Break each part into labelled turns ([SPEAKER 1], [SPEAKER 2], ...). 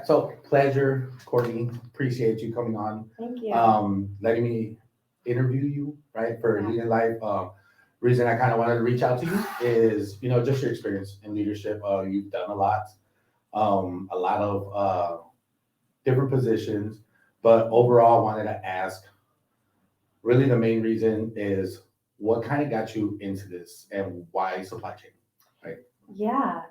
[SPEAKER 1] Yeah, so pleasure, Courtney. Appreciate you coming on.
[SPEAKER 2] Thank you.
[SPEAKER 1] Letting me interview you, right, for
[SPEAKER 2] Yeah.
[SPEAKER 1] Leading Life. Reason I kind of wanted to reach out to you is, just your experience in leadership. You've done a lot of different positions, but overall, I wanted to ask. Really, the main reason is what kind of got you into this and why supply chain, right?
[SPEAKER 2] Yeah.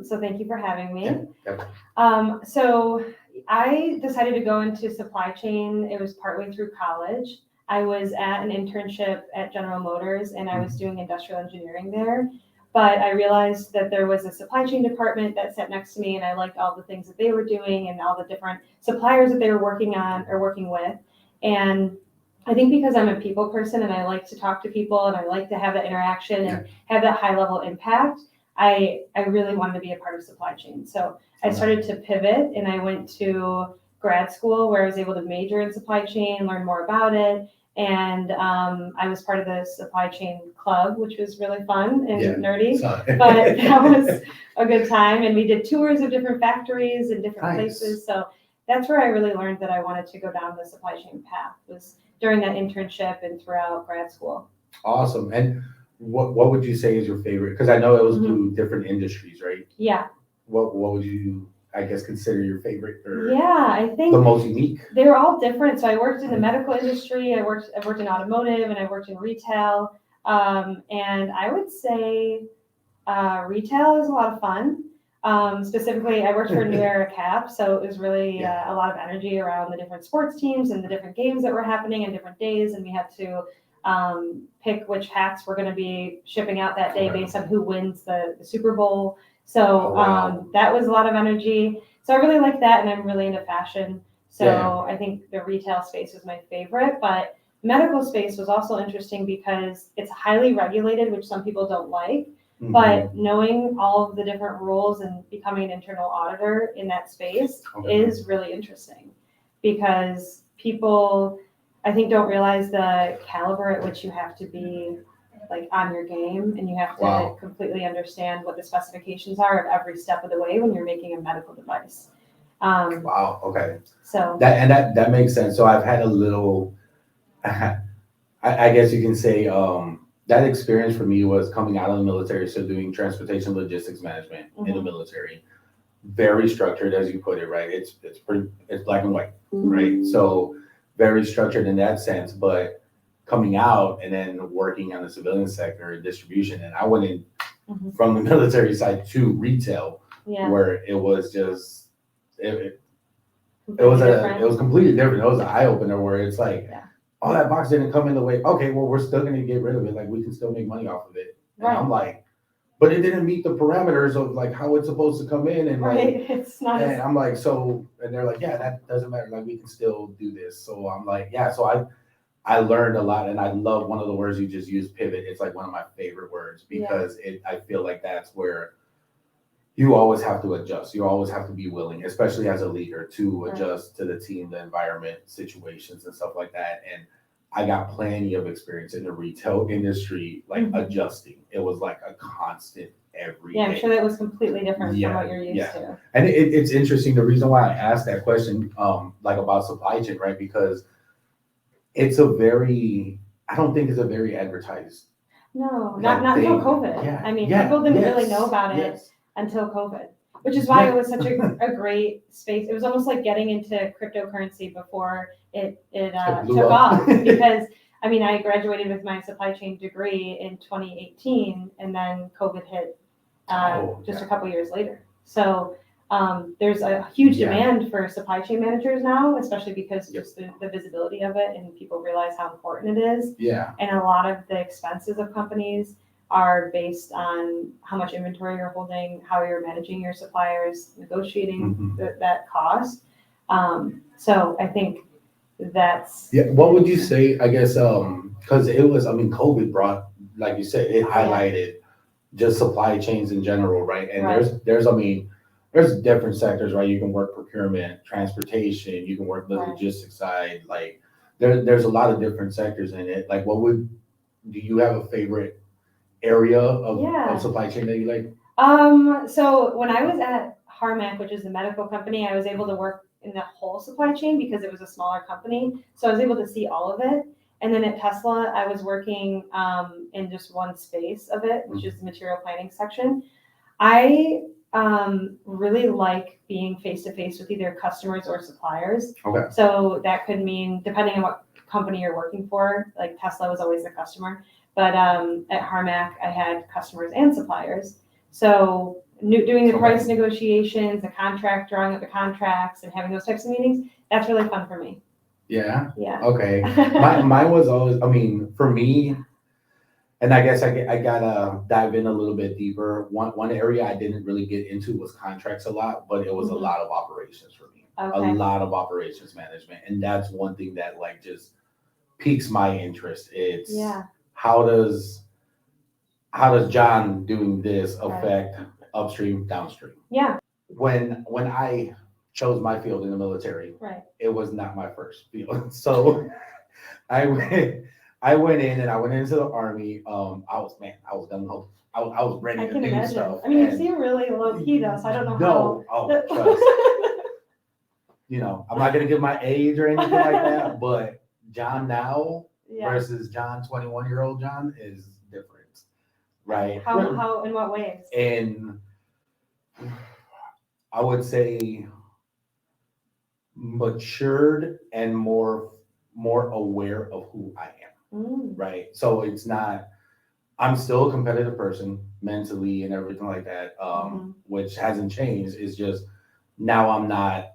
[SPEAKER 2] So thank you for having me.
[SPEAKER 1] Yeah, definitely.
[SPEAKER 2] So I decided to go into supply chain. It was partway through college. I was at an internship at General Motors and I was doing industrial engineering there. But I realized that there was a supply chain department that sat next to me and I liked all the things that they were doing and all the different suppliers that they were working on or working with. And I think because I'm a people person and I like to talk to people and I like to have that interaction and have that high level impact, I really wanted to be a part of supply chain. So I started to pivot and I went to grad school where I was able to major in supply chain, learn more about it. And I was part of the supply chain club, which was really fun and nerdy, but that was a good time. And we did tours of different factories and different places. So that's where I really learned that I wanted to go down the supply chain path, was during that internship and throughout grad school.
[SPEAKER 1] Awesome. And what would you say is your favorite? Because I know it was through different industries, right?
[SPEAKER 2] Yeah.
[SPEAKER 1] What would you, I guess, consider your favorite or
[SPEAKER 2] I think
[SPEAKER 1] the most unique?
[SPEAKER 2] They were all different. So I worked in the medical industry, I worked in automotive, and I worked in retail. And I would say retail is a lot of fun. Specifically, I worked for New Era Cap, so it was really a lot of energy around the different sports teams and the different games that were happening on different days, and we had to pick which hats we're going to be shipping out that day based on who wins the Super Bowl. So that was a lot of energy. So I really like that, and I'm really into fashion. So I think the retail space was my favorite, but medical space was also interesting because it's highly regulated, which some people don't like. But knowing all of the different rules and becoming an internal auditor in that space is really interesting because people, I think, don't realize the caliber at which you have to be like on your game, and you have to completely understand what the specifications are of every step of the way when you're making a medical device.
[SPEAKER 1] Okay.
[SPEAKER 2] So
[SPEAKER 1] that makes sense. So I've had a little, I guess you can say, that experience for me was coming out of the military, so doing transportation logistics management in the military. Very structured, as you put it, right? It's black and white, right? So very structured in that sense, but coming out and then working on the civilian sector distribution, and I went in from the military side to retail, where it was just it was completely different. It was an eye opener where it's like, oh, that box didn't come in the way. Okay, well, we're still going to get rid of it. Like, we can still make money off of it. And I'm like, but it didn't meet the parameters of like how it's supposed to come in. And like,
[SPEAKER 2] it's not.
[SPEAKER 1] And I'm like, so, and they're like, yeah, that doesn't matter. Like, we can still do this. So I'm like, yeah. So I learned a lot, and I love one of the words you just used, pivot. It's like one of my favorite words because I feel like that's where you always have to adjust. You always have to be willing, especially as a leader, to adjust to the team, the environment, situations, and stuff like that. And I got plenty of experience in the retail industry, like adjusting. It was like a constant every day.
[SPEAKER 2] I'm sure that was completely different from what you're used to.
[SPEAKER 1] And it's interesting. The reason why I asked that question, like about supply chain, right? Because it's I don't think it's a very advertised.
[SPEAKER 2] No, not until COVID.
[SPEAKER 1] Yeah.
[SPEAKER 2] I mean, people didn't really know about it until COVID, which is why it was such a great space. It was almost like getting into cryptocurrency before it took off because, I mean, I graduated with my supply chain degree in 2018 and then COVID hit just a couple years later. So there's a huge demand for supply chain managers now, especially because just the visibility of it and people realize how important it is.
[SPEAKER 1] Yeah.
[SPEAKER 2] And a lot of the expenses of companies are based on how much inventory you're holding, how you're managing your suppliers, negotiating that cost. So I think that's...
[SPEAKER 1] Yeah, what would you say, I guess, because it was, I mean, COVID brought, like you said, it highlighted just supply chains in general, right? And there's different sectors, right? You can work procurement, transportation, you can work the logistics side, like there's a lot of different sectors in it. Like do you have a favorite area of supply chain that you like?
[SPEAKER 2] So when I was at Harmac, which is the medical company, I was able to work in the whole supply chain because it was a smaller company. So I was able to see all of it. And then at Tesla, I was working in just one space of it, which is the material planning section. I really like being face to face with either customers or suppliers.
[SPEAKER 1] Okay.
[SPEAKER 2] So that could mean, depending on what company you're working for, like Tesla was always the customer, but at Harmac, I had customers and suppliers. So doing the price negotiations, the contract, drawing up the contracts, and having those types of meetings, that's really fun for me.
[SPEAKER 1] Yeah.
[SPEAKER 2] Yeah.
[SPEAKER 1] Okay. Mine was always, I mean, for me, and I guess I gotta dive in a little bit deeper. One area I didn't really get into was contracts a lot, but it was a lot of operations for me.
[SPEAKER 2] Okay.
[SPEAKER 1] A lot of operations management. And that's one thing that like just piques my interest. It's how does John doing this affect upstream, downstream?
[SPEAKER 2] Yeah.
[SPEAKER 1] When I chose my field in the military, it was not my first field. So I went in and I went into the Army. I was gung ho. I was ready to do stuff.
[SPEAKER 2] I mean, you seem really low key though, so I don't know
[SPEAKER 1] how. No, trust. You know, I'm not gonna give my age or anything like that, but John now versus John 21-year-old John is different, right?
[SPEAKER 2] How in what ways?
[SPEAKER 1] And I would say matured and more aware of who I am, right? So it's not, I'm still a competitive person mentally and everything like that, which hasn't changed. It's just now I'm not.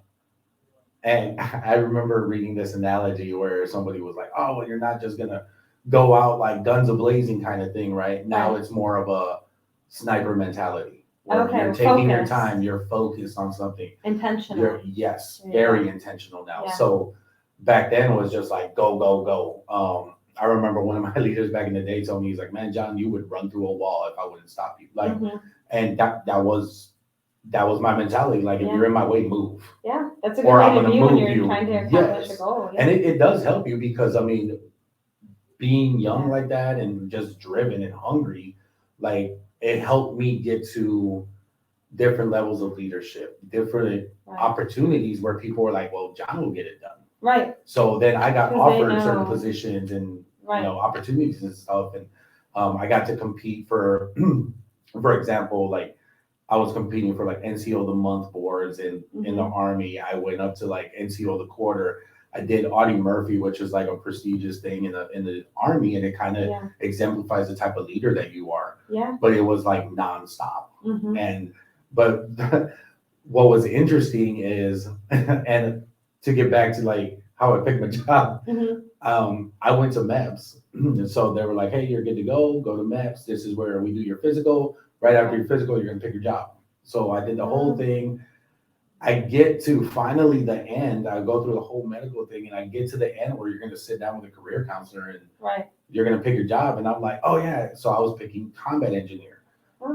[SPEAKER 1] And I remember reading this analogy where somebody was like, oh, well, you're not just going to go out like guns a-blazing kind of thing, right? Now it's more of a sniper mentality. You're taking your time, you're focused on something.
[SPEAKER 2] Intentional.
[SPEAKER 1] Very intentional now. Yeah. So back then it was just like, go, go, go. I remember one of my leaders back in the day told me, he's like, man, John, you would run through a wall if I wouldn't stop you. Like, and that was my mentality. Like, if you're in my way, move.
[SPEAKER 2] Yeah, that's a good way to be when you're trying to accomplish a goal. Yeah.
[SPEAKER 1] And it does help you because, I mean, being young like that and just driven and hungry, like, it helped me get to different levels of leadership, different opportunities where people were like, well, John will get it done.
[SPEAKER 2] Right.
[SPEAKER 1] So then I got offered certain positions and you know, opportunities and stuff. And I got to compete for example, like I was competing for like NCO of the month boards in the Army. I went up to like NCO of the quarter. I did Audie Murphy, which is like a prestigious thing in the Army, and it kind of exemplifies the type of leader that you are. Yeah. But it was like nonstop. But what was interesting is, and to get back to like how I picked my job, I went to MEPS. And so they were like, hey, you're good to go to MEPS. This is where we do your physical. Right after your physical, you're gonna pick your job. So I did the whole thing. I get to finally the end, I go through the whole medical thing, and I get to the end where you're gonna sit down with a career counselor and you're gonna pick your job. And I'm like, oh yeah. So I was picking combat engineer.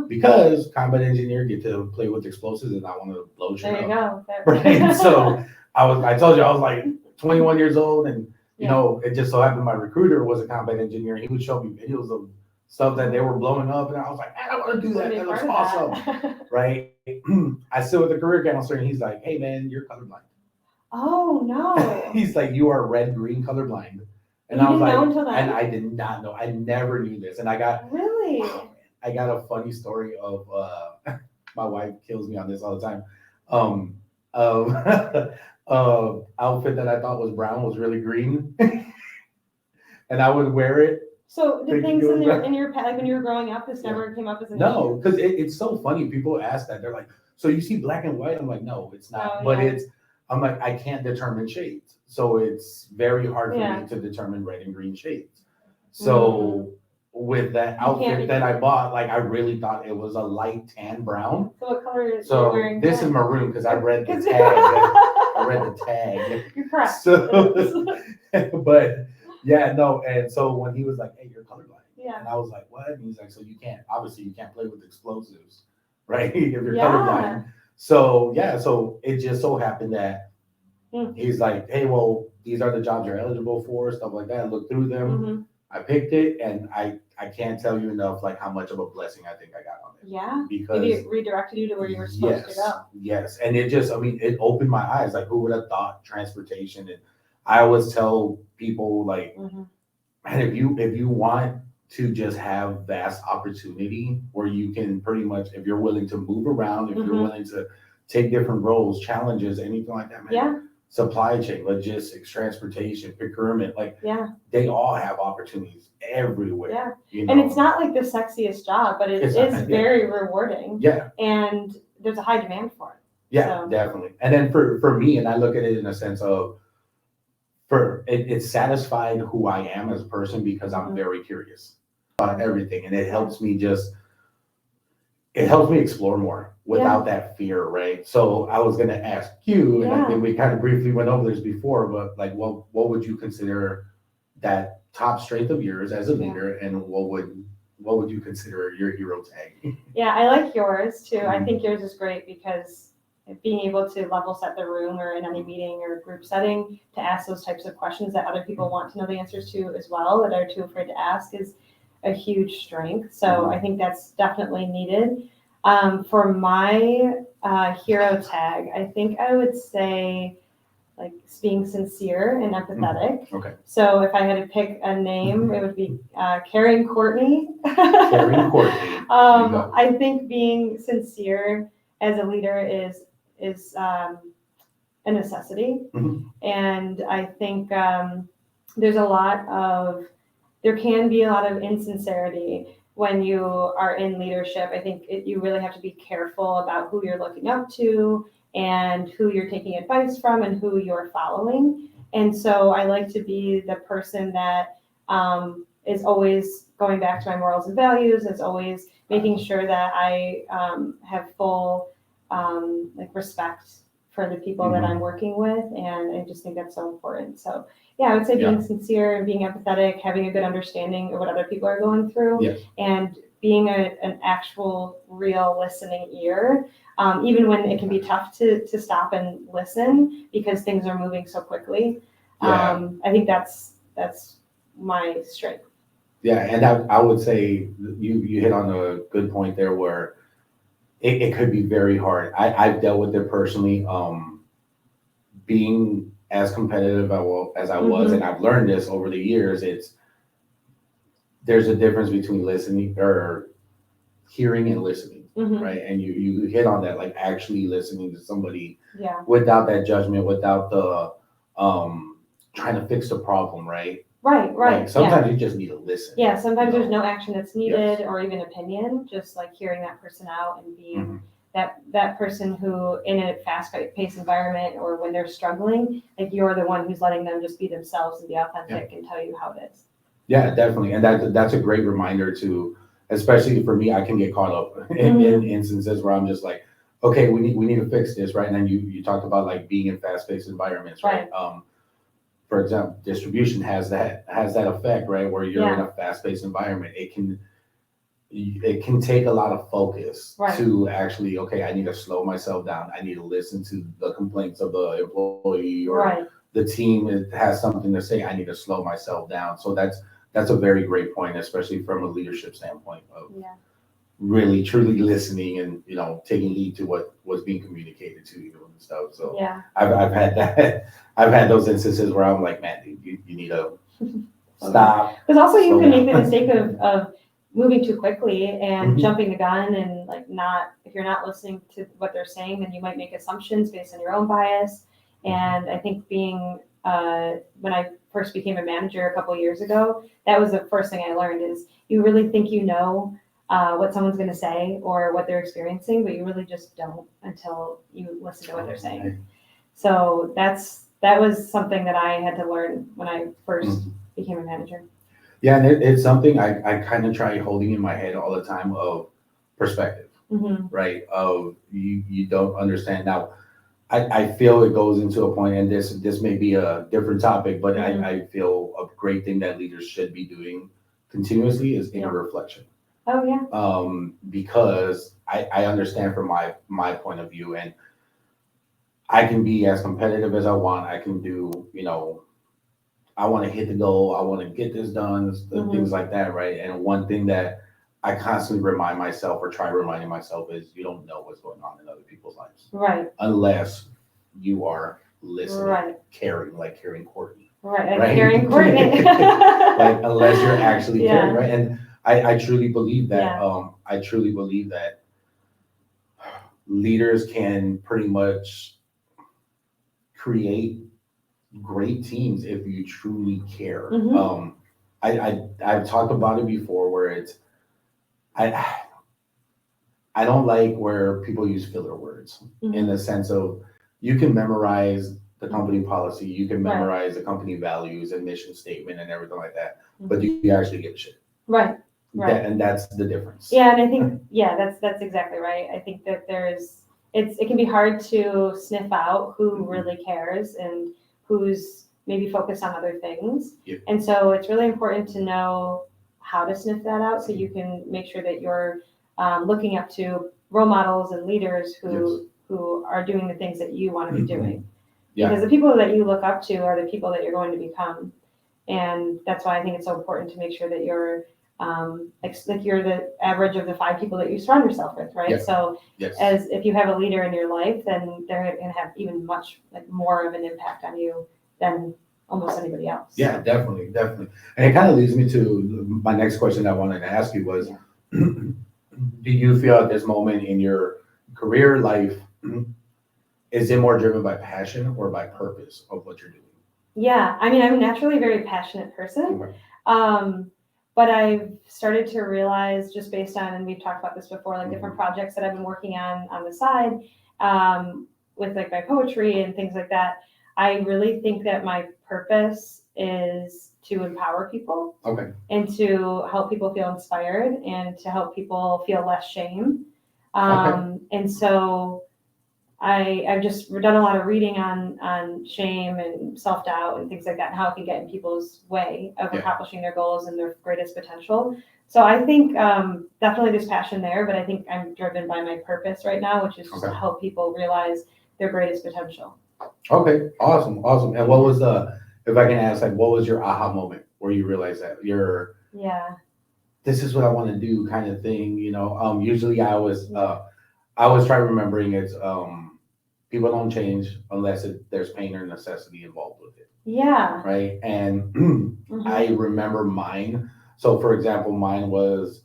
[SPEAKER 1] Because combat engineer get to play with explosives and I want to blow shit up. There you go. Right? So I told you I was like 21 years old, and you know, it just so happened my recruiter was a combat engineer, and he would show me videos of stuff that they were blowing up, and I was like, man, I want to do that. That looks awesome. Right? I sit with the career counselor, and he's like, hey man, you're colorblind.
[SPEAKER 2] Oh no.
[SPEAKER 1] He's like, you are red-green colorblind. And I was like, and I did not know. I never knew this. And I got
[SPEAKER 2] really.
[SPEAKER 1] I got a funny story of my wife kills me on this all the time. Outfit that I thought was brown was really green, and I would wear it. So
[SPEAKER 2] the things in your like when you were growing up, this never came up as an issue?
[SPEAKER 1] No, because it's so funny. People ask that. They're like, so you see black and white? I'm like, no, it's not. But I'm like, I can't determine shades. So it's very hard for me to determine red and green shades. So with that outfit that I bought, like I really thought it was a light tan brown. So what color is you wearing? This is maroon because I read the tag. I read the tag.
[SPEAKER 2] You're correct.
[SPEAKER 1] So, but yeah, no. And so when he was like, hey, you're colorblind. Yeah. And I was like, what? And he's like, so you can't play with explosives, right? If you're colorblind. So yeah, so it just so happened that he's like, hey, well, these are the jobs you're eligible for, stuff like that. Look through them. I picked it, and I can't tell you enough like how much of a blessing I think I got on it.
[SPEAKER 2] Yeah.
[SPEAKER 1] Because
[SPEAKER 2] Maybe it redirected you to where you were supposed to go.
[SPEAKER 1] Yes, and it just, I mean, it opened my eyes. Like, who would have thought transportation? And I always tell people, like,
[SPEAKER 2] Mhm.
[SPEAKER 1] man, if you want to just have vast opportunity where you can pretty much, if you're willing to move around, if you're
[SPEAKER 2] Mhm.
[SPEAKER 1] willing to take different roles, challenges, anything like that, man.
[SPEAKER 2] Yeah.
[SPEAKER 1] Supply chain, logistics, transportation, procurement, like
[SPEAKER 2] Yeah.
[SPEAKER 1] they all have opportunities everywhere.
[SPEAKER 2] Yeah.
[SPEAKER 1] You
[SPEAKER 2] And
[SPEAKER 1] know?
[SPEAKER 2] it's not like the sexiest job, but it
[SPEAKER 1] It's
[SPEAKER 2] is
[SPEAKER 1] not, yeah.
[SPEAKER 2] very rewarding.
[SPEAKER 1] Yeah.
[SPEAKER 2] And there's a high demand for it.
[SPEAKER 1] Yeah,
[SPEAKER 2] So.
[SPEAKER 1] definitely. And then for me, and I look at it in a sense of, it satisfied who I am as a person because I'm
[SPEAKER 2] Mhm.
[SPEAKER 1] very curious about everything, and it helps me explore more without that fear, right? So I was gonna ask you, and I think we kind of briefly went over this before, but like, what would you consider that top strength of yours as a leader, and what would you consider your hero tag?
[SPEAKER 2] Yeah, I like yours too. I
[SPEAKER 1] Mhm.
[SPEAKER 2] think yours is great because being able to level set the room or in any meeting or group setting to ask those types of questions that other people want to know the answers to as well, that are too afraid to ask, is a huge strength. So I think that's definitely needed. For my hero tag, I think I would say like being sincere and empathetic.
[SPEAKER 1] Okay.
[SPEAKER 2] So if I had to pick a name, it would be Karen Courtney.
[SPEAKER 1] Karen Courtney.
[SPEAKER 2] I think being sincere as a leader is a necessity, and I think there can be a lot of insincerity when you are in leadership. I think you really have to be careful about who you're looking up to and who you're taking advice from and who you're following. And so I like to be the person that is always going back to my morals and values, is always making sure that I have full respect for the people that I'm working with. And I just think that's so important. So yeah, I would say being sincere and being empathetic, having a good understanding of what other people are going through, and being an actual real listening ear, even when it can be tough to stop and listen because things are moving so quickly. I think that's my strength.
[SPEAKER 1] Yeah, and I would say you hit on a good point there where it could be very hard. I've dealt with it personally. Being as competitive as I was, and I've learned this over the years, there's a difference between listening or hearing and listening, right? And you hit on that, like actually listening to somebody without that judgment, without the trying to fix the problem, right?
[SPEAKER 2] Right.
[SPEAKER 1] Like sometimes you just need to listen.
[SPEAKER 2] Yeah, sometimes there's no action that's needed or even opinion, just like hearing that person out and being that person who, in a fast-paced environment or when they're struggling, like you're the one who's letting them just be themselves and be authentic and tell you how it is.
[SPEAKER 1] Yeah, definitely. And that's a great reminder to, especially for me, I can get caught up in instances where I'm just like, okay, we need to fix this, right? And then you talked about like being in fast-paced environments, right? For example, distribution has that effect, right? Where you're in a fast-paced environment, it can take a lot of focus to actually, okay, I need to slow myself down. I need to listen to the complaints of the employee or the team that has something to say. I need to slow myself down. So that's a very great point, especially from a leadership standpoint of really truly listening and taking heed to what was being communicated to you and stuff. So I've had that. I've had those instances where I'm like, man, you need to stop.
[SPEAKER 2] Because also you can make the mistake of moving too quickly and jumping the gun and if you're not listening to what they're saying, then you might make assumptions based on your own bias. And I think when I first became a manager a couple of years ago, that was the first thing I learned is you really think you know what someone's going to say or what they're experiencing, but you really just don't until you listen to what they're saying. So that was something that I had to learn when I first became a manager.
[SPEAKER 1] Yeah, and it's something I kind of try holding in my head all the time of perspective, right? Of you don't understand. Now, I feel it goes into a point, and this may be a different topic, but I feel a great thing that leaders should be doing continuously is inner reflection.
[SPEAKER 2] Oh, yeah.
[SPEAKER 1] Because I understand from my point of view, and I can be as competitive as I want. I can do, I want to hit the goal, I want to get this done, things like that, right? And one thing that I constantly remind myself or try reminding myself is you don't know what's going on in other people's lives.
[SPEAKER 2] Right.
[SPEAKER 1] Unless you are listening,
[SPEAKER 2] Right.
[SPEAKER 1] caring, like caring Courtney.
[SPEAKER 2] Right.
[SPEAKER 1] Right?
[SPEAKER 2] Caring Courtney.
[SPEAKER 1] Like unless you're actually
[SPEAKER 2] Yeah.
[SPEAKER 1] caring, right? And I truly believe that,
[SPEAKER 2] Yeah.
[SPEAKER 1] I truly believe that leaders can pretty much create great teams if you truly care.
[SPEAKER 2] Mhm.
[SPEAKER 1] I've talked about it before where it's I I don't like where people use filler words in the sense of you can memorize the company policy, you can
[SPEAKER 2] Right.
[SPEAKER 1] memorize the company values and mission statement and everything like that,
[SPEAKER 2] Mhm.
[SPEAKER 1] but do you actually give a shit?
[SPEAKER 2] Right. Right.
[SPEAKER 1] And that's the difference.
[SPEAKER 2] Yeah, and I think that's exactly right. I think that it can be hard to sniff out who really cares and who's maybe focused on other things.
[SPEAKER 1] Yep.
[SPEAKER 2] And so it's really important to know how to sniff that out so you can make sure that you're looking up to role models and leaders who are doing the things that you want to be doing.
[SPEAKER 1] Yeah.
[SPEAKER 2] Because the people that you look up to are the people that you're going to become. And that's why I think it's so important to make sure that you're like you're the average of the 5 people that you surround yourself with, right?
[SPEAKER 1] Yeah.
[SPEAKER 2] So
[SPEAKER 1] Yes.
[SPEAKER 2] as if you have a leader in your life, then they're going to have even much like more of an impact on you than almost anybody else.
[SPEAKER 1] Yeah, definitely. And it kind of leads me to my next question I wanted to ask you was, do you feel at this moment in your career life, is it more driven by passion or by purpose of what you're doing?
[SPEAKER 2] Yeah, I mean, I'm naturally a very passionate person.
[SPEAKER 1] Okay.
[SPEAKER 2] But I've started to realize just based on, and we've talked about this before, like different projects that I've been working on the side, with like my poetry and things like that. I really think that my purpose is to empower people.
[SPEAKER 1] Okay.
[SPEAKER 2] And to help people feel inspired and to help people feel less shame. And so I've just done a lot of reading on shame and self-doubt and things like that and how it can get in people's way of accomplishing their goals and their greatest potential. So I think definitely there's passion there, but I think I'm driven by my purpose right now, which is just to help people realize their greatest potential.
[SPEAKER 1] Okay, awesome. And what was if I can ask, like, what was your aha moment where you realized that this is what I want to do kind of thing, usually I always try remembering it's, people don't change unless there's pain or necessity involved with it.
[SPEAKER 2] Yeah.
[SPEAKER 1] Right. And I remember mine. So for example, mine was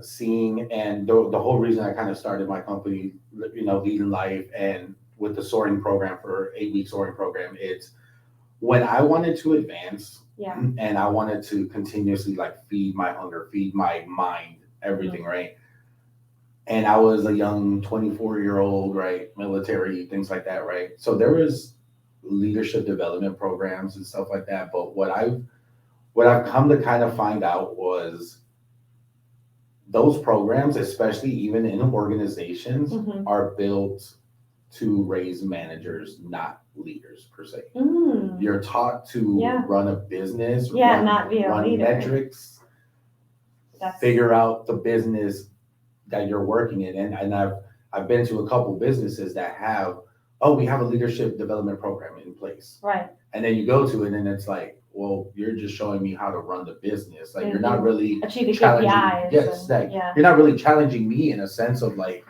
[SPEAKER 1] seeing, and the whole reason I kind of started my company, Leading Life, and with the soaring program for 8-week soaring program, it's when I wanted to advance and I wanted to continuously like feed my hunger, feed my mind, everything, right? And I was a young 24-year-old, right? Military, things like that, right? So there was leadership development programs and stuff like that. But what I've come to kind of find out was those programs, especially even in organizations, are built to raise managers, not leaders per se. You're taught to run a business,
[SPEAKER 2] not be a leader.
[SPEAKER 1] Metrics, figure out the business that you're working in. And I've been to a couple businesses that we have a leadership development program in place.
[SPEAKER 2] Right.
[SPEAKER 1] And then you go to it and it's like, well, you're just showing me how to run the business. Like you're not really
[SPEAKER 2] achieving
[SPEAKER 1] KPIs.
[SPEAKER 2] Yes,
[SPEAKER 1] you're not really challenging me in a sense of like,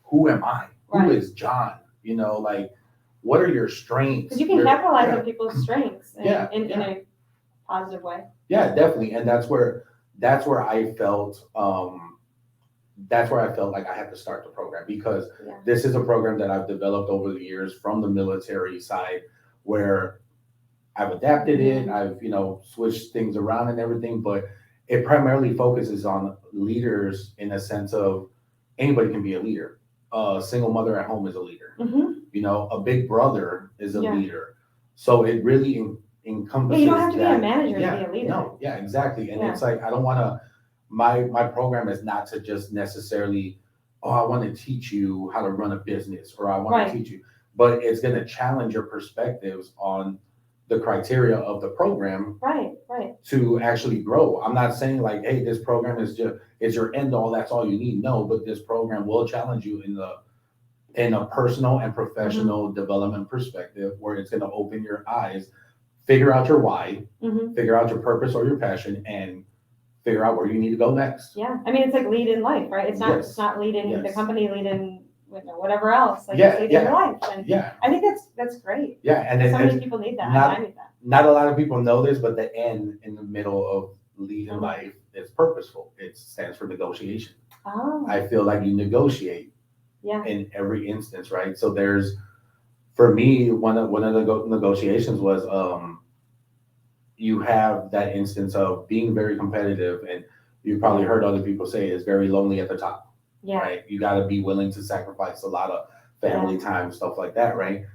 [SPEAKER 1] who am I?
[SPEAKER 2] Right.
[SPEAKER 1] Who is John? Like, what are your strengths?
[SPEAKER 2] Because you can capitalize on people's strengths in a positive way.
[SPEAKER 1] Yeah, definitely. And that's where I felt like I had to start the program, because this is a program that I've developed over the years from the military side, where I've adapted it, I've, switched things around and everything, but it primarily focuses on leaders in a sense of anybody can be a leader. A single mother at home is a leader. A big brother is a leader. So it really encompasses.
[SPEAKER 2] You don't have to be a manager to be a leader.
[SPEAKER 1] No, exactly. And it's like, I don't want to, my program is not to just necessarily, I want to teach you how to run a business, or I want to teach you, but it's going to challenge your perspectives on the criteria of the program to actually grow. I'm not saying like, hey, this program is your end all, that's all you need. No, but this program will challenge you in a personal and professional development perspective, where it's going to open your eyes, figure out your why, figure out your purpose or your passion, and figure out where you need to go next.
[SPEAKER 2] Yeah, I mean, it's like lead in life, right? It's not
[SPEAKER 1] Yes.
[SPEAKER 2] it's not lead in the
[SPEAKER 1] Yes.
[SPEAKER 2] company, lead in whatever else. Like
[SPEAKER 1] Yeah,
[SPEAKER 2] it's lead
[SPEAKER 1] yeah.
[SPEAKER 2] in your life, and
[SPEAKER 1] Yeah,
[SPEAKER 2] I think that's great.
[SPEAKER 1] yeah, and
[SPEAKER 2] So
[SPEAKER 1] then
[SPEAKER 2] many people need that.
[SPEAKER 1] not-
[SPEAKER 2] I need that.
[SPEAKER 1] not a lot of people know this, but the N in the middle of lead in
[SPEAKER 2] Mhm.
[SPEAKER 1] life is purposeful. It stands for negotiation.
[SPEAKER 2] Oh,
[SPEAKER 1] I feel like you negotiate
[SPEAKER 2] yeah,
[SPEAKER 1] in every instance, right? So there's, for me, one of the negotiations was you have that instance of being very competitive, and you probably heard other people say it's very lonely at the top,
[SPEAKER 2] yeah,
[SPEAKER 1] right? You got to be willing to sacrifice a lot of family time, stuff like that, right?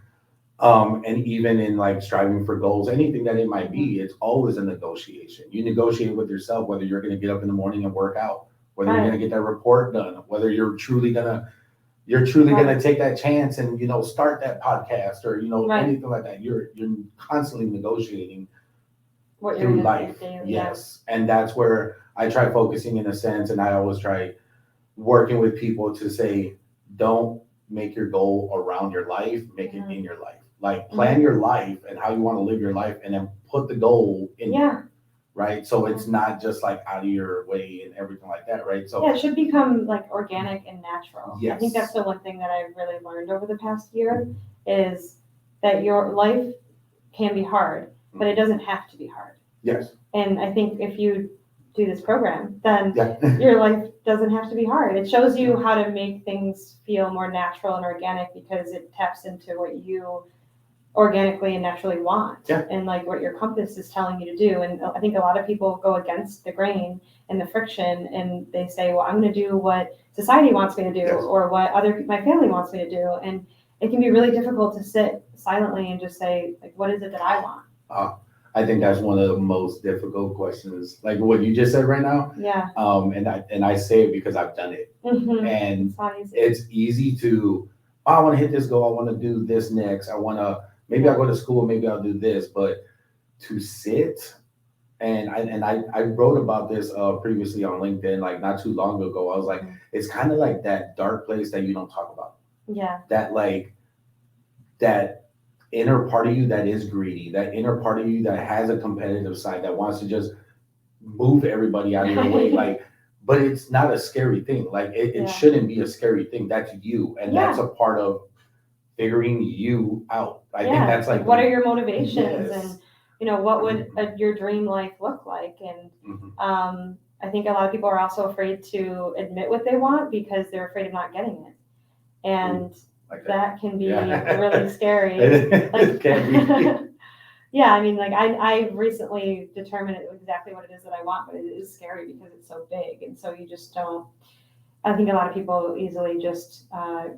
[SPEAKER 1] And even in like striving for goals, anything that it might be, it's always a negotiation. You negotiate with yourself whether you're going to get up in the morning and work out, whether you're going to get that report done, whether you're truly gonna take that chance and start that podcast or anything like that. You're constantly negotiating
[SPEAKER 2] what you're
[SPEAKER 1] through
[SPEAKER 2] gonna
[SPEAKER 1] life.
[SPEAKER 2] do daily.
[SPEAKER 1] Yes, and that's where I try focusing in a sense, and I always try working with people to say, don't make your goal around your life, make it in your life. Like plan your life and how you want to live your life, and then put the goal in there, right? So it's not just like out of your way and everything like that, right? So
[SPEAKER 2] yeah, it should become like organic and natural.
[SPEAKER 1] Yes.
[SPEAKER 2] I think that's the one thing that I've really learned over the past year is that your life can be hard, but it doesn't have to be hard.
[SPEAKER 1] Yes.
[SPEAKER 2] And I think if you do this program, then
[SPEAKER 1] Yeah.
[SPEAKER 2] your life doesn't have to be hard. It shows you how to make things feel more natural and organic because it taps into what you organically and naturally want, and like what your compass is telling you to do. And I think a lot of people go against the grain and the friction, and they say, well, I'm going to do what society wants me to do, or what my family wants me to do. And it can be really difficult to sit silently and just say, like, what is it that I want?
[SPEAKER 1] I think that's one of the most difficult questions, like what you just said right now.
[SPEAKER 2] Yeah.
[SPEAKER 1] And I say it because I've done it, and it's easy to, I want to hit this goal, I want to do this next, maybe I'll go to school, maybe I'll do this, but to sit and I wrote about this previously on LinkedIn, like not too long ago. I was like, it's kind of like that dark place that you don't talk about.
[SPEAKER 2] Yeah.
[SPEAKER 1] That inner part of you that is greedy, that inner part of you that has a competitive side that wants to just move everybody out of your way. Like, but it's not a scary thing. Like it shouldn't be a scary thing. That's you. And that's a part of figuring you out. I think that's like,
[SPEAKER 2] what are your motivations, and what would your dream life look like? And I think a lot of people are also afraid to admit what they want because they're afraid of not getting it, and that can be really scary.
[SPEAKER 1] It can be.
[SPEAKER 2] Yeah, I mean, like I recently determined exactly what it is that I want, but it is scary because it's so big, and so you just don't. I think a lot of people easily just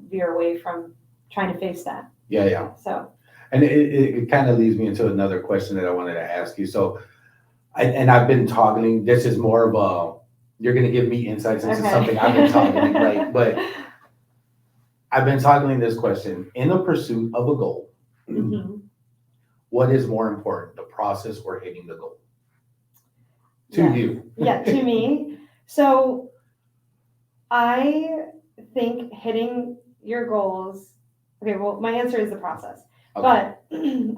[SPEAKER 2] veer away from trying to face that.
[SPEAKER 1] Yeah.
[SPEAKER 2] So.
[SPEAKER 1] And it kind of leads me into another question that I wanted to ask you. So, I've been toggling. This is more of a, you're going to give me insights into something I've been toggling, right? But I've been toggling this question. In the pursuit of a goal, what is more important, the process or hitting the goal? To you.
[SPEAKER 2] Yeah, to me. So I think hitting your goals, okay, well, my answer is the process. But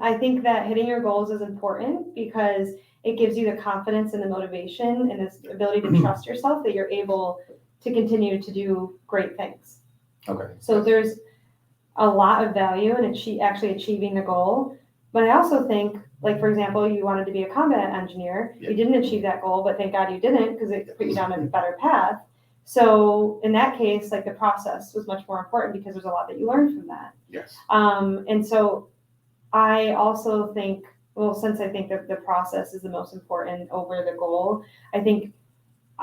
[SPEAKER 2] I think that hitting your goals is important because it gives you the confidence and the motivation and this ability to trust yourself that you're able to continue to do great things.
[SPEAKER 1] Okay.
[SPEAKER 2] So there's a lot of value in actually achieving the goal. But I also think, like, for example, you wanted to be a combat engineer. You didn't achieve that goal, but thank God you didn't, because it put you down a better path. So in that case, like, the process was much more important because there's a lot that you learned from that.
[SPEAKER 1] Yes.
[SPEAKER 2] And so I also think, well, since I think that the process is the most important over the goal, I think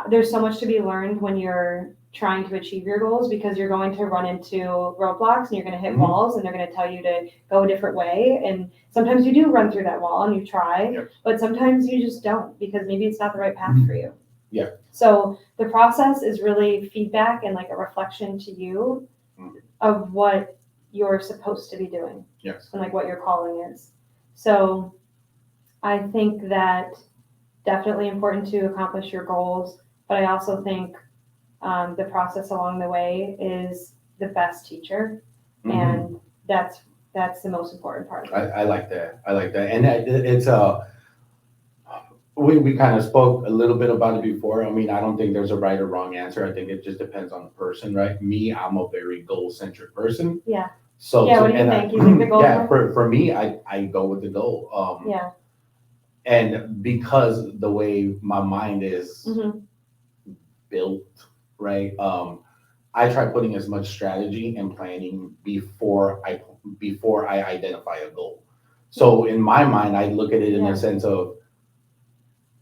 [SPEAKER 2] there's so much to be learned when you're trying to achieve your goals, because you're going to run into roadblocks and you're going to hit walls, and they're going to tell you to go a different way. And sometimes you do run through that wall and you try, but sometimes you just don't, because maybe it's not the right path for you.
[SPEAKER 1] Yeah.
[SPEAKER 2] So the process is really feedback and like a reflection to you of what you're supposed to be doing.
[SPEAKER 1] Yes.
[SPEAKER 2] And like what your calling is. So I think that definitely important to accomplish your goals, but I also think the process along the way is the best teacher. And that's the most important part of it.
[SPEAKER 1] I like that. I like that. And it's we kind of spoke a little bit about it before. I mean, I don't think there's a right or wrong answer. I think it just depends on the person, right? Me, I'm a very goal centric person.
[SPEAKER 2] Yeah.
[SPEAKER 1] So
[SPEAKER 2] Yeah, what do you think? You think the goal?
[SPEAKER 1] Yeah, for me, I go with the goal.
[SPEAKER 2] Yeah.
[SPEAKER 1] And because the way my mind is built, right? I try putting as much strategy and planning before I identify a goal. So in my mind, I look at it in the sense of,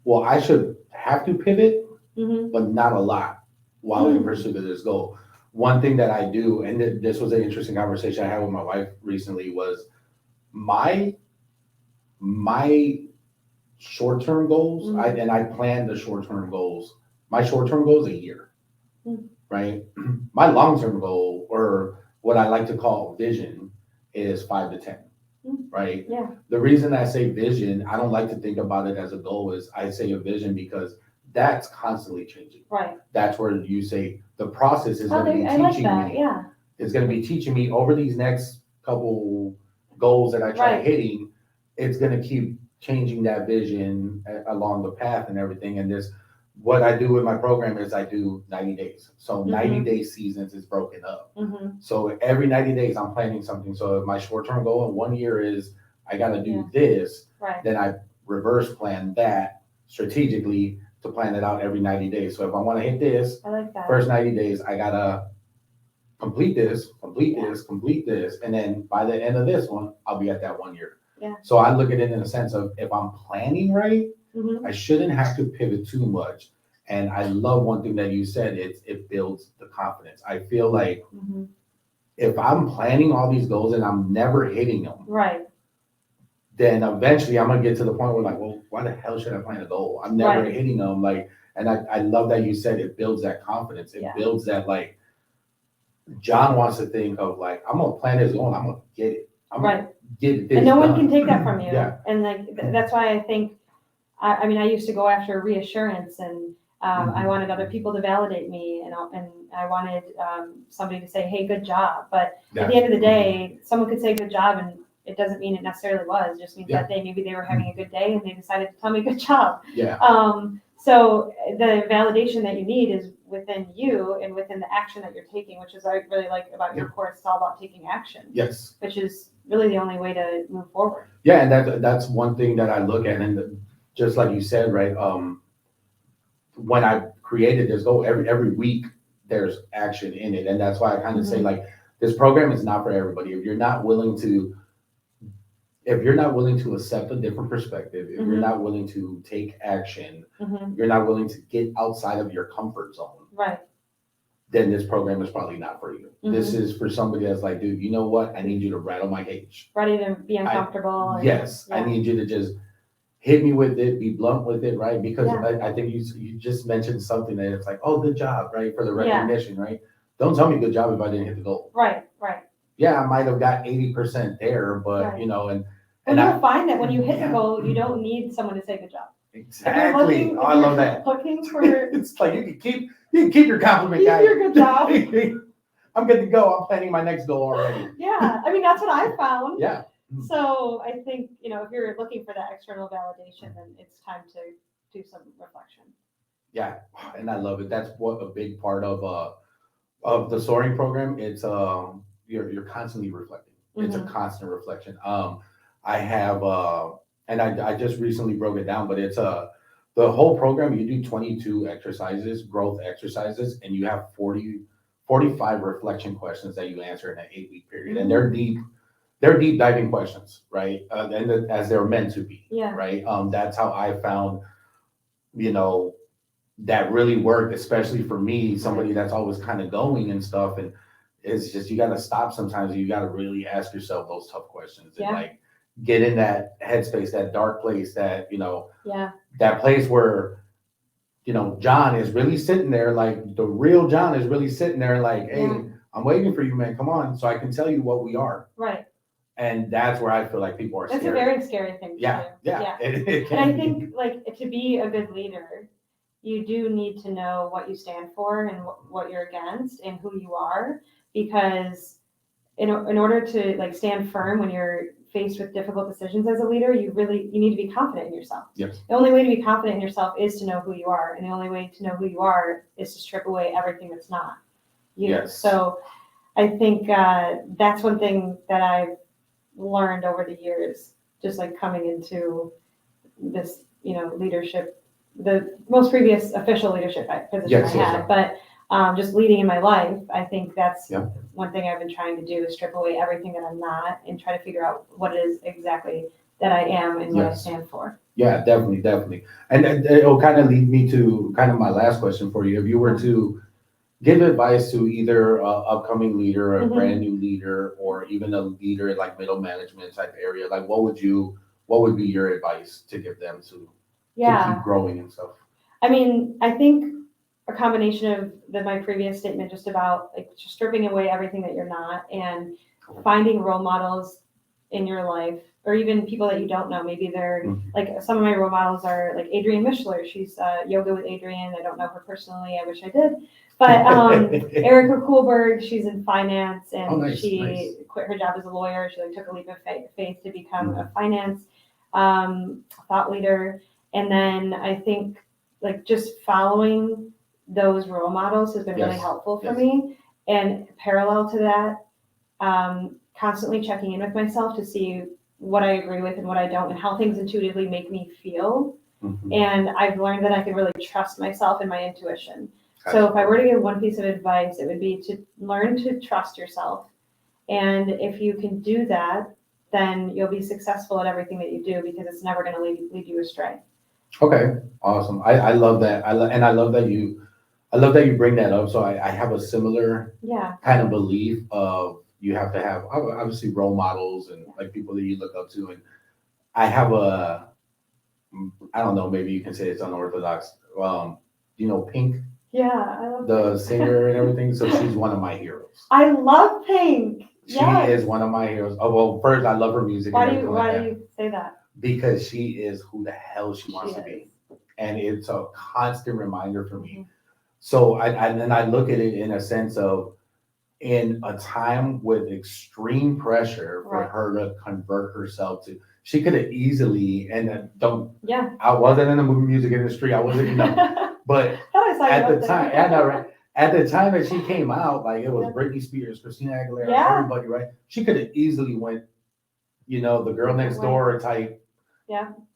[SPEAKER 1] well, I should have to pivot, but not a lot while in pursuit of this goal. One thing that I do, and this was an interesting conversation I had with my wife recently, was my short-term goals. I plan the short-term goals. My short-term goal is a year, right? My long-term goal, or what I like to call vision, is 5 to 10. Right?
[SPEAKER 2] Yeah.
[SPEAKER 1] The reason I say vision, I don't like to think about it as a goal, is I say a vision because that's constantly changing.
[SPEAKER 2] Right.
[SPEAKER 1] That's where you say the process is going to be
[SPEAKER 2] I like
[SPEAKER 1] teaching
[SPEAKER 2] that.
[SPEAKER 1] me.
[SPEAKER 2] Yeah.
[SPEAKER 1] It's going to be teaching me over these next couple goals that I try hitting. It's going to keep changing that vision along the path and everything. And what I do with my program is I do 90 days. So 90-day seasons is broken up. So every 90 days I'm planning something. So if my short-term goal in 1 year is I got to do this, then I reverse plan that strategically to plan it out every 90 days. So if I want to hit this,
[SPEAKER 2] I like that.
[SPEAKER 1] First 90 days, I got to complete this. And then by the end of this one, I'll be at that 1 year.
[SPEAKER 2] Yeah.
[SPEAKER 1] So I look at it in the sense of, if I'm planning right, I shouldn't have to pivot too much. And I love one thing that you said, it builds the confidence. I feel like if I'm planning all these goals and I'm never hitting them, then eventually I'm gonna get to the point where, like, well, why the hell should I plan a goal? I'm never hitting them. Like, and I love that you said it builds that confidence. It builds that, like, John wants to think of, like, I'm gonna plan his goal and I'm gonna get it. I'm gonna get this
[SPEAKER 2] and no one
[SPEAKER 1] done.
[SPEAKER 2] can take that from you.
[SPEAKER 1] Yeah.
[SPEAKER 2] And like that's why I think I mean I used to go after reassurance, and I wanted other people to validate me, and I wanted somebody to say, hey, good job. But at the end of the day, someone could say good job, and it doesn't mean it necessarily was. It just means that day maybe they were having a good day and they decided to tell me good job.
[SPEAKER 1] Yeah.
[SPEAKER 2] So the validation that you need is within you and within the action that you're taking, which is I really like about your course. It's all about taking action.
[SPEAKER 1] Yes.
[SPEAKER 2] Which is really the only way to move forward.
[SPEAKER 1] Yeah, and that's one thing that I look at, and just like you said, right? When I created this goal, every week there's action in it, and that's why I kind of say, like, this program is not for everybody. If you're not willing to accept a different perspective, if you're not willing to take action, you're not willing to get outside of your comfort zone, then this program is probably not for you. This is for somebody that's like, dude, you know what? I need you to rattle my cage.
[SPEAKER 2] Ready to be uncomfortable.
[SPEAKER 1] I need you to just hit me with it, be blunt with it, right? Because I think you just mentioned something that it's like, oh, good job, right? For the recognition, right? Don't tell me good job if I didn't hit the goal.
[SPEAKER 2] Right.
[SPEAKER 1] Yeah, I might have got 80% there, but you know, and
[SPEAKER 2] you'll find that when you hit the goal, you don't need someone to say good job.
[SPEAKER 1] Exactly. I love that.
[SPEAKER 2] Looking for
[SPEAKER 1] it's like you can keep your compliment, guys.
[SPEAKER 2] Keep your good job.
[SPEAKER 1] I'm good to go. I'm planning my next goal already.
[SPEAKER 2] Yeah, I mean that's what I found.
[SPEAKER 1] Yeah.
[SPEAKER 2] So I think, you know, if you're looking for that external validation, then it's time to do some reflection. Yeah,
[SPEAKER 1] and I love it. That's what a big part of the soaring program. It's you're constantly reflecting. It's a constant reflection. I have and I just recently broke it down, but it's the whole program. You do 22 exercises, growth exercises, and you have 45 reflection questions that you answer in an 8-week period, and they're deep diving questions, right? And as they're meant to be, right? That's how I found, you know, that really worked, especially for me, somebody that's always kind of going and stuff. And it's just, you got to stop sometimes. You got to really ask yourself those tough questions and like get in that headspace, that dark place, that, you know, that place where, you know, John is really sitting there, like the real John is really sitting there like, hey, I'm waiting for you, man. Come on. So I can tell you what we are. Right. And that's where I feel like people are scared.
[SPEAKER 2] That's a very scary thing to do.
[SPEAKER 1] Yeah.
[SPEAKER 2] And I think, like, to be a good leader, you do need to know what you stand for and what you're against and who you are, because in order to like stand firm when you're faced with difficult decisions as a leader, you need to be confident in yourself.
[SPEAKER 1] Yes.
[SPEAKER 2] The only way to be confident in yourself is to know who you are, and the only way to know who you are is to strip away everything that's not you.
[SPEAKER 1] Yes.
[SPEAKER 2] So I think that's one thing that I've learned over the years, just like coming into this, leadership, the most previous official leadership position I had, but just leading in my life, I think that's one thing I've been trying to do is strip away everything that I'm not and try to figure out what it is exactly that I am and what I stand for.
[SPEAKER 1] Yeah, definitely. And it'll kind of lead me to kind of my last question for you. If you were to give advice to either a upcoming leader, a brand new leader, or even a leader in like middle management type area, like what would be your advice to give them to keep growing and stuff?
[SPEAKER 2] I mean, I think a combination of my previous statement just about like just stripping away everything that you're not and finding role models in your life or even people that you don't know. Maybe they're like some of my role models are like Adrienne Mishler. She's Yoga with Adrienne. I don't know her personally. I wish I did. But Erica Kuhlberg, she's in finance and she quit her job as a lawyer. She like took a leap of faith to become a finance thought leader. And then I think like just following those role models has been really helpful for me. And parallel to that, constantly checking in with myself to see what I agree with and what I don't and how things intuitively make me feel. And I've learned that I can really trust myself and my intuition. So if I were to give one piece of advice, it would be to learn to trust yourself. And if you can do that, then you'll be successful at everything that you do because it's never going to lead you astray.
[SPEAKER 1] Okay, awesome. I love that. I love that you bring that up. So I have a similar kind of belief of you have to have obviously role models and like people that you look up to. And I have I don't know, maybe you can say it's unorthodox. Pink.
[SPEAKER 2] Yeah, I love
[SPEAKER 1] the singer and everything. So she's one of my heroes.
[SPEAKER 2] I love Pink.
[SPEAKER 1] She is one of my heroes. Oh well, first I love her music.
[SPEAKER 2] Why do you say that?
[SPEAKER 1] Because she is who the hell she wants to be, and it's a constant reminder for me. So I look at it in a sense of in a time with extreme pressure for her to convert herself to. She could have easily I wasn't in the movie music industry. I wasn't but at the time, at the time that she came out, like it was Britney Spears, Christina Aguilera, everybody, right? She could have easily went, the girl next door type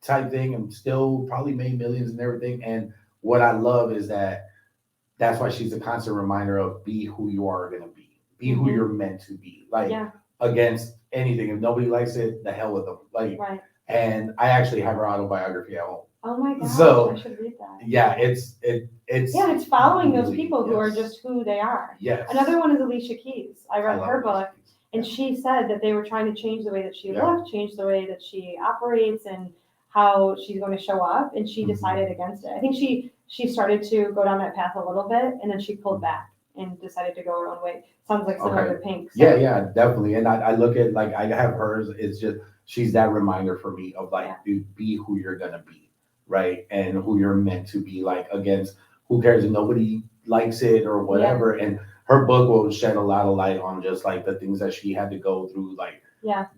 [SPEAKER 1] thing, and still probably made millions and everything. And what I love is that's why she's a constant reminder of be who you are going to be who you're meant to be, like against anything. If nobody likes it, the hell with them. Like, and I actually have her autobiography at home.
[SPEAKER 2] Oh my gosh,
[SPEAKER 1] so,
[SPEAKER 2] I should read that.
[SPEAKER 1] Yeah, it's
[SPEAKER 2] it's following those people who are just who they are.
[SPEAKER 1] Yes.
[SPEAKER 2] Another one is Alicia Keys. I read her book, and she said that they were trying to change the way that she looked, change the way that she operates, and how she's going to show up. And she decided against it. I think she started to go down that path a little bit, and then she pulled back and decided to go her own way. Sounds like similar to Pink. So.
[SPEAKER 1] Yeah, definitely. And I look at like I have hers. It's just she's that reminder for me of like, dude, be who you're gonna be. Right, and who you're meant to be, like against who cares if nobody likes it or whatever. And her book will shed a lot of light on just like the things that she had to go through, like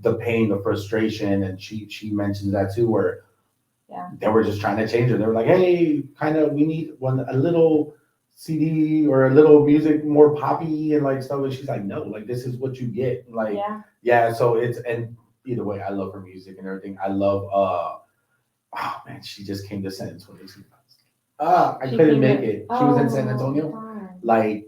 [SPEAKER 1] the pain, the frustration, and she mentions that too, where they were just trying to change her. They were like, hey, kind of, we need a little CD or a little music more poppy and like stuff. And she's like, no, like this is what you get. And like so and either way, I love her music and everything. I love oh man, she just came to San Antonio. I couldn't make it. She was in San Antonio, like I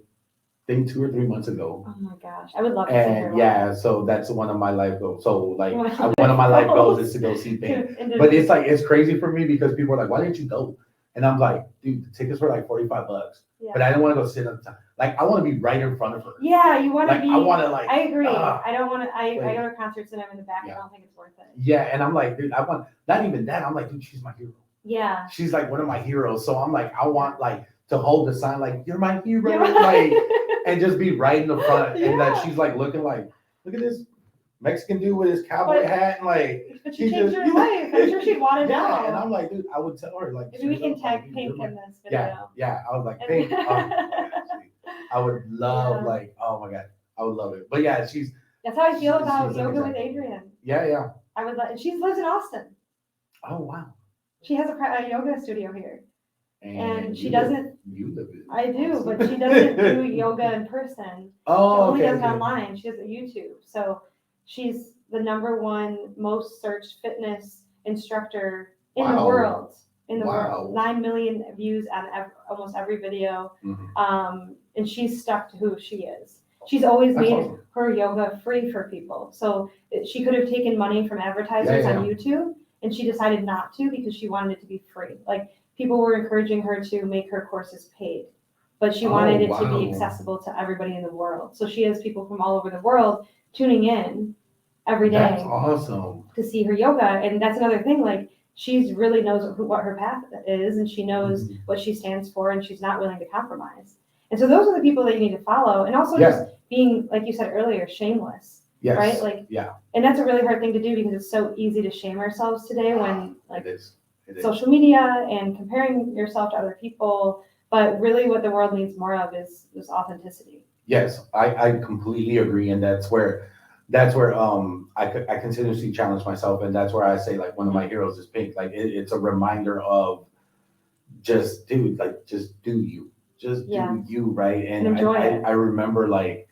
[SPEAKER 1] think 2 or 3 months ago.
[SPEAKER 2] Oh my gosh, I would love to see her.
[SPEAKER 1] And so that's one of my life goals. So like one of my life goals is to go see Pink. But it's like it's crazy for me because people are like, why didn't you go? And I'm like, dude, the tickets were like $45. But I didn't want to go sit on the time. Like I want to be right in front of her.
[SPEAKER 2] Yeah, you want to be.
[SPEAKER 1] I want to like.
[SPEAKER 2] I agree. I don't want to. I go to concerts and I'm in the back. I don't think it's worth it.
[SPEAKER 1] Yeah, and I'm like, dude, I want not even that. I'm like, dude, she's my hero.
[SPEAKER 2] Yeah.
[SPEAKER 1] She's like one of my heroes. So I'm like, I want like to hold the sign like you're my hero, like, and just be right in the front, and that she's like looking like, look at this Mexican dude with his cowboy hat, and like.
[SPEAKER 2] But she changed her life. I'm sure she'd want to know.
[SPEAKER 1] Yeah, and I'm like, dude, I would tell her like.
[SPEAKER 2] Maybe we can tag Pink in this video.
[SPEAKER 1] Yeah. I was like, Pink. I would love like, oh my god, I would love it. But yeah,
[SPEAKER 2] That's how I feel
[SPEAKER 1] She
[SPEAKER 2] about
[SPEAKER 1] was an
[SPEAKER 2] yoga with
[SPEAKER 1] example.
[SPEAKER 2] Adrienne.
[SPEAKER 1] Yeah.
[SPEAKER 2] I would like, and she lives in Austin.
[SPEAKER 1] Oh wow.
[SPEAKER 2] She has a yoga studio here. And she
[SPEAKER 1] you
[SPEAKER 2] doesn't.
[SPEAKER 1] You live in
[SPEAKER 2] I do,
[SPEAKER 1] Austin.
[SPEAKER 2] but she doesn't do yoga in person.
[SPEAKER 1] Oh,
[SPEAKER 2] She only
[SPEAKER 1] okay,
[SPEAKER 2] does it
[SPEAKER 1] okay.
[SPEAKER 2] online. She does it YouTube. So she's the #1 most searched fitness instructor in the
[SPEAKER 1] Wow.
[SPEAKER 2] world. In the
[SPEAKER 1] Wow.
[SPEAKER 2] world, 9 million views on almost every video.
[SPEAKER 1] Mhm.
[SPEAKER 2] And she's stuck to who she is. She's always
[SPEAKER 1] That's
[SPEAKER 2] made
[SPEAKER 1] awesome.
[SPEAKER 2] her yoga free for people. So she could have taken money from advertisers
[SPEAKER 1] Yeah.
[SPEAKER 2] on YouTube, and she decided not to because she wanted it to be free. Like, people were encouraging her to make her courses paid, but she wanted it to be
[SPEAKER 1] wow.
[SPEAKER 2] accessible to everybody in the world. So she has people from all over the world tuning in every
[SPEAKER 1] That's
[SPEAKER 2] day
[SPEAKER 1] awesome.
[SPEAKER 2] to see her yoga. And that's another thing, like, she's really knows what her path is, and she knows
[SPEAKER 1] Mhm.
[SPEAKER 2] what she stands for, and she's not willing to compromise. And so those are the people that you need to follow. And also
[SPEAKER 1] Yeah.
[SPEAKER 2] just being, like you said earlier, shameless,
[SPEAKER 1] Yes.
[SPEAKER 2] right? Like,
[SPEAKER 1] Yeah.
[SPEAKER 2] and that's a really hard thing to do because it's so easy to shame ourselves today when, like,
[SPEAKER 1] It is.
[SPEAKER 2] social media and comparing yourself to other people. But really what the world needs more of is this authenticity.
[SPEAKER 1] Yes, I completely agree, and that's where I continuously challenge myself, and that's where I say, like, one of my heroes is Pink. Like, it's a reminder of just do you, just do you, right? And
[SPEAKER 2] enjoy it.
[SPEAKER 1] I remember, like,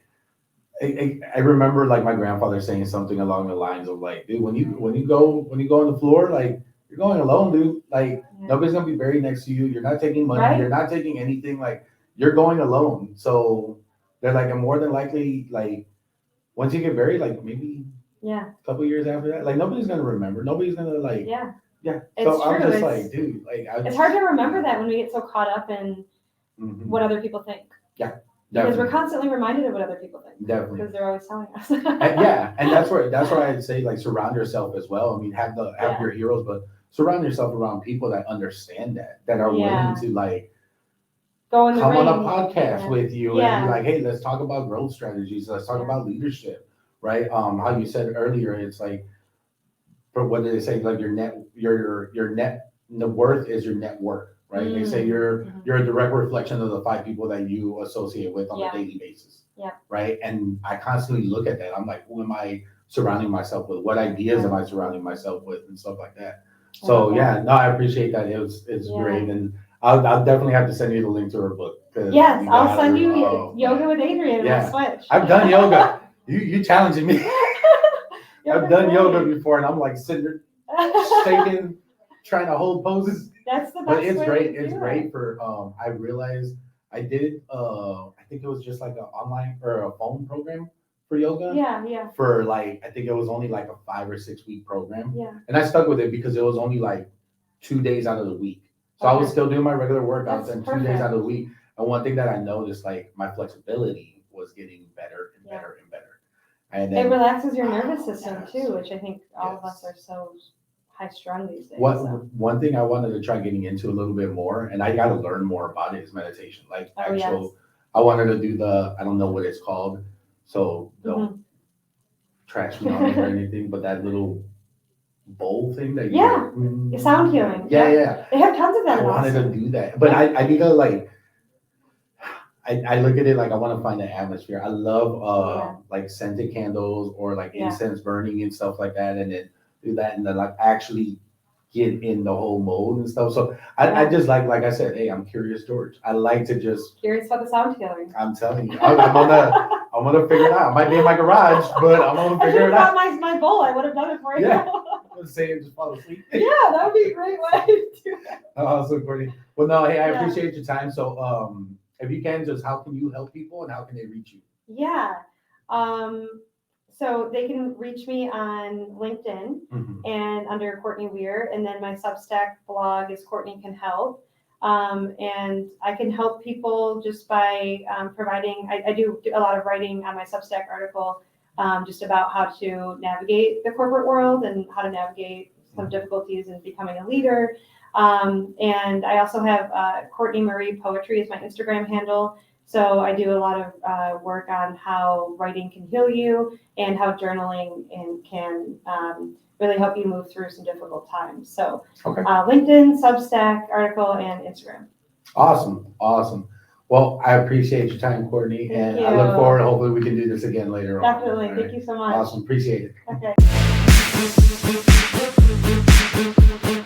[SPEAKER 1] I remember, like, my grandfather saying something along the lines of, like, dude, when you go on the floor, like, you're going alone, dude. Like, nobody's gonna be buried next to you. You're not taking money.
[SPEAKER 2] Right.
[SPEAKER 1] You're not taking anything. Like, you're going alone. So they're like, and more than likely, like, once you get buried, like, maybe a couple years after that, like, nobody's gonna remember. Nobody's gonna, like, yeah.
[SPEAKER 2] It's
[SPEAKER 1] So I'm
[SPEAKER 2] true.
[SPEAKER 1] just like, dude, like,
[SPEAKER 2] it's hard to remember that when we get so caught up in what other people think.
[SPEAKER 1] Yeah.
[SPEAKER 2] Because
[SPEAKER 1] Definitely.
[SPEAKER 2] we're constantly reminded of what other people think.
[SPEAKER 1] Definitely.
[SPEAKER 2] Because they're always telling us.
[SPEAKER 1] And that's where I'd say, like, surround yourself as well. I mean, have your heroes, but surround yourself around people that understand that are willing to, like,
[SPEAKER 2] go in the
[SPEAKER 1] come
[SPEAKER 2] ring.
[SPEAKER 1] on a podcast with you and be like, hey, let's talk about growth strategies. Let's talk about leadership, right? How you said earlier, it's like, for what did they say? Like, your net, the worth is your network, right? They say you're a direct reflection of the 5 people that you associate with on a daily basis.
[SPEAKER 2] Yeah.
[SPEAKER 1] Right. And I constantly look at that. I'm like, who am I surrounding myself with? What ideas am I surrounding myself with, and stuff like that. So I appreciate that. It's great, and I'll definitely have to send you the link to her book.
[SPEAKER 2] Yes, I'll send you Yoga with Adrienne.
[SPEAKER 1] Yeah.
[SPEAKER 2] We'll switch.
[SPEAKER 1] I've done yoga. You challenging me. I've done yoga before, and I'm like sitting there shaking, trying to hold poses.
[SPEAKER 2] That's the best.
[SPEAKER 1] But it's great. It's great for. I realized I did it. I think it was just like an online or a phone program for yoga.
[SPEAKER 2] Yeah.
[SPEAKER 1] For, like, I think it was only like a 5 or 6 week program.
[SPEAKER 2] Yeah.
[SPEAKER 1] And I stuck with it because it was only like 2 days out of the week. So I was still doing my regular workouts and 2 days out of the week. And one thing that I noticed, like, my flexibility was getting better and better and better. And then,
[SPEAKER 2] it relaxes your nervous system too, which I think all of us are so high strung these days.
[SPEAKER 1] One thing I wanted to try getting into a little bit more, and I got to learn more about it, is meditation. Like, I wanted to do I don't know what it's called, so don't trash me on it or anything, but that little bowl thing that
[SPEAKER 2] sound healing.
[SPEAKER 1] Yeah.
[SPEAKER 2] They have tons of that.
[SPEAKER 1] I wanted to do that, but I need to, like, I look at it like I want to find the atmosphere. I love like scented candles or like incense burning and stuff like that, and then do that and then, like, actually get in the whole mode and stuff. So I just like I said, hey, I'm Curious George. I like to just
[SPEAKER 2] curious about the sound healing.
[SPEAKER 1] I'm telling you, I'm gonna figure it out. I might be in my garage, but I'm gonna figure it out.
[SPEAKER 2] My bowl, I would have done it for you.
[SPEAKER 1] Yeah. I'm saying just fall asleep.
[SPEAKER 2] Yeah, that would be a great way to do it.
[SPEAKER 1] Awesome, Courtney. Well, no, hey, I appreciate your time. So, if you can, just how can you help people and how can they reach you?
[SPEAKER 2] Yeah. So they can reach me on LinkedIn and under Courtney Weir, and then my Substack blog is Courtney Can Help. And I can help people just by providing, I do a lot of writing on my Substack article just about how to navigate the corporate world and how to navigate some difficulties in becoming a leader. And I also have Courtney Marie Poetry is my Instagram handle. So I do a lot of work on how writing can heal you and how journaling can really help you move through some difficult times. So LinkedIn, Substack, article, and Instagram.
[SPEAKER 1] Awesome. Well, I appreciate your time, Courtney,
[SPEAKER 2] Thank
[SPEAKER 1] and I look
[SPEAKER 2] you.
[SPEAKER 1] forward. Hopefully, we can do this again later on.
[SPEAKER 2] Definitely.
[SPEAKER 1] All
[SPEAKER 2] Thank
[SPEAKER 1] right.
[SPEAKER 2] you so much.
[SPEAKER 1] Awesome. Appreciate it.
[SPEAKER 2] Okay.